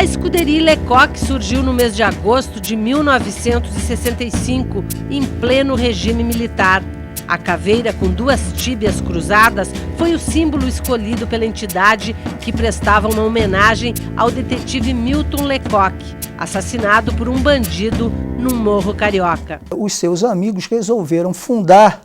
A escuderia Lecoq surgiu no mês de agosto de 1965, em pleno regime militar. A caveira com 2 tíbias cruzadas foi o símbolo escolhido pela entidade que prestava uma homenagem ao detetive Milton Lecoq, assassinado por um bandido num morro carioca. Os seus amigos resolveram fundar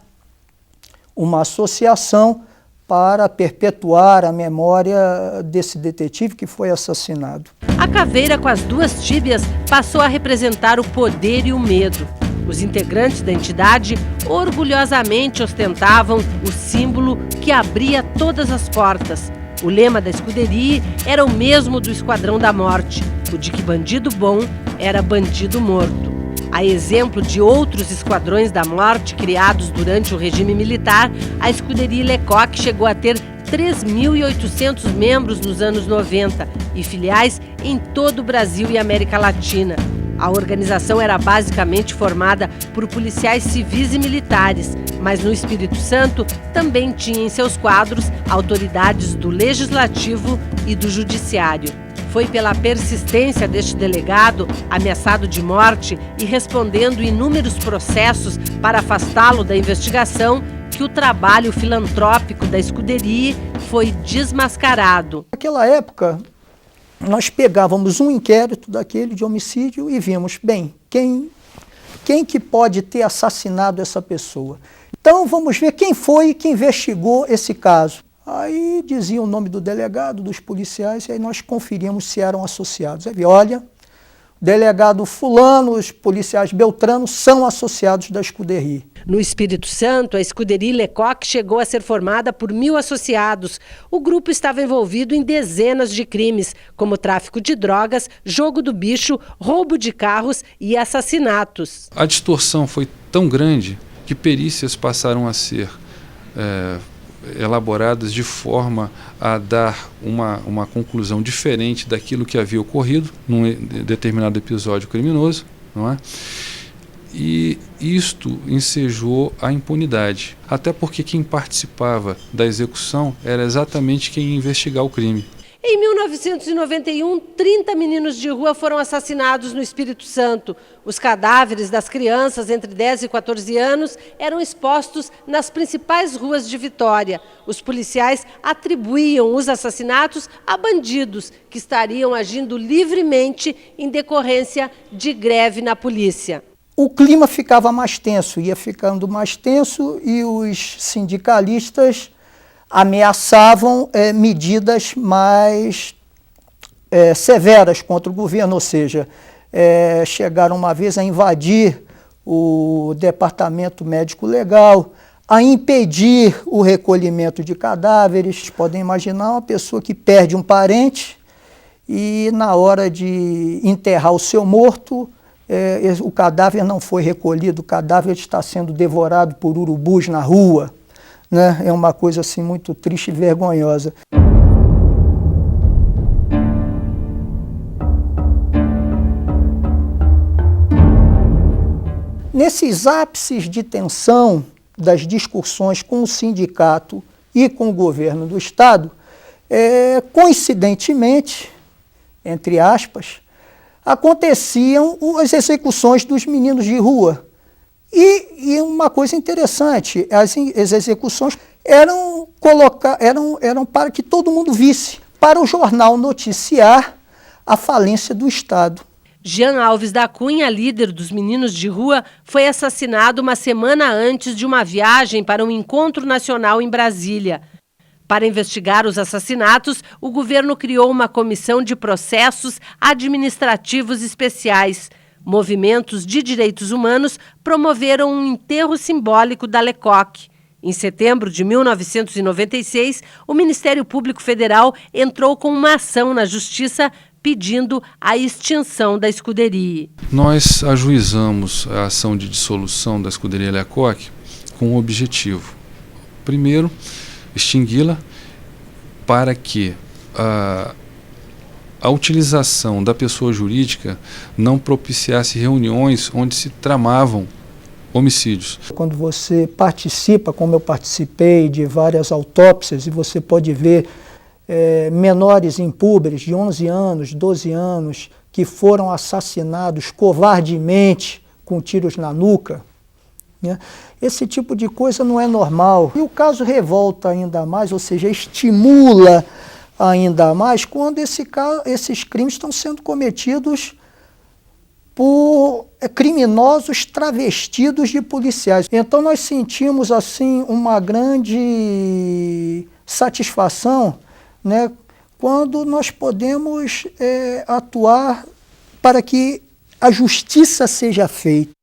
uma associação para perpetuar a memória desse detetive que foi assassinado. A caveira com as 2 tíbias passou a representar o poder e o medo. Os integrantes da entidade orgulhosamente ostentavam o símbolo que abria todas as portas. O lema da escuderia era o mesmo do Esquadrão da Morte, o de que bandido bom era bandido morto. A exemplo de outros esquadrões da morte criados durante o regime militar, a escuderia Lecoq chegou a ter 3.800 membros nos anos 90 e filiais em todo o Brasil e América Latina. A organização era basicamente formada por policiais civis e militares, mas no Espírito Santo também tinha em seus quadros autoridades do Legislativo e do Judiciário. Foi pela persistência deste delegado, ameaçado de morte e respondendo inúmeros processos para afastá-lo da investigação, que o trabalho filantrópico da escuderia foi desmascarado. Naquela época, nós pegávamos um inquérito daquele de homicídio e víamos, bem, quem que pode ter assassinado essa pessoa? Então vamos ver quem foi que investigou esse caso. Aí dizia o nome do delegado, dos policiais, e aí nós conferíamos se eram associados. Aí, olha, o delegado fulano, os policiais Beltrano são associados da escuderia. No Espírito Santo, a escuderia Lecoq chegou a ser formada por 1.000 associados. O grupo estava envolvido em dezenas de crimes, como tráfico de drogas, jogo do bicho, roubo de carros e assassinatos. A distorção foi tão grande que perícias passaram a ser elaboradas de forma a dar uma conclusão diferente daquilo que havia ocorrido num determinado episódio criminoso, não é? E isto ensejou a impunidade, até porque quem participava da execução era exatamente quem ia investigar o crime. Em 1991, 30 meninos de rua foram assassinados no Espírito Santo. Os cadáveres das crianças entre 10 e 14 anos eram expostos nas principais ruas de Vitória. Os policiais atribuíam os assassinatos a bandidos que estariam agindo livremente em decorrência de greve na polícia. O clima ficava mais tenso, ia ficando mais tenso e os sindicalistas ameaçavam medidas mais severas contra o governo, ou seja, chegaram uma vez a invadir o departamento médico-legal, a impedir o recolhimento de cadáveres. Podem imaginar uma pessoa que perde um parente e na hora de enterrar o seu morto, o cadáver não foi recolhido, o cadáver está sendo devorado por urubus na rua. Né? É uma coisa assim muito triste e vergonhosa. Nesses ápices de tensão das discussões com o sindicato e com o governo do Estado, coincidentemente, entre aspas, aconteciam as execuções dos meninos de rua. E uma coisa interessante, as execuções eram para que todo mundo visse, para o jornal noticiar a falência do Estado. Jean Alves da Cunha, líder dos meninos de rua, foi assassinado uma semana antes de uma viagem para um encontro nacional em Brasília. Para investigar os assassinatos, o governo criou uma comissão de processos administrativos especiais. Movimentos de direitos humanos promoveram um enterro simbólico da Lecoq. Em setembro de 1996, o Ministério Público Federal entrou com uma ação na Justiça pedindo a extinção da escuderia. Nós ajuizamos a ação de dissolução da escuderia Lecoq com um objetivo. Primeiro, extingui-la para que a utilização da pessoa jurídica não propiciasse reuniões onde se tramavam homicídios. Quando você participa, como eu participei, de várias autópsias, e você pode ver menores impúberes de 11 anos, 12 anos, que foram assassinados covardemente com tiros na nuca, né? Esse tipo de coisa não é normal. E o caso revolta ainda mais, ou seja, estimula ainda mais quando esses crimes estão sendo cometidos por criminosos travestidos de policiais. Então nós sentimos assim uma grande satisfação, né, quando nós podemos atuar para que a justiça seja feita.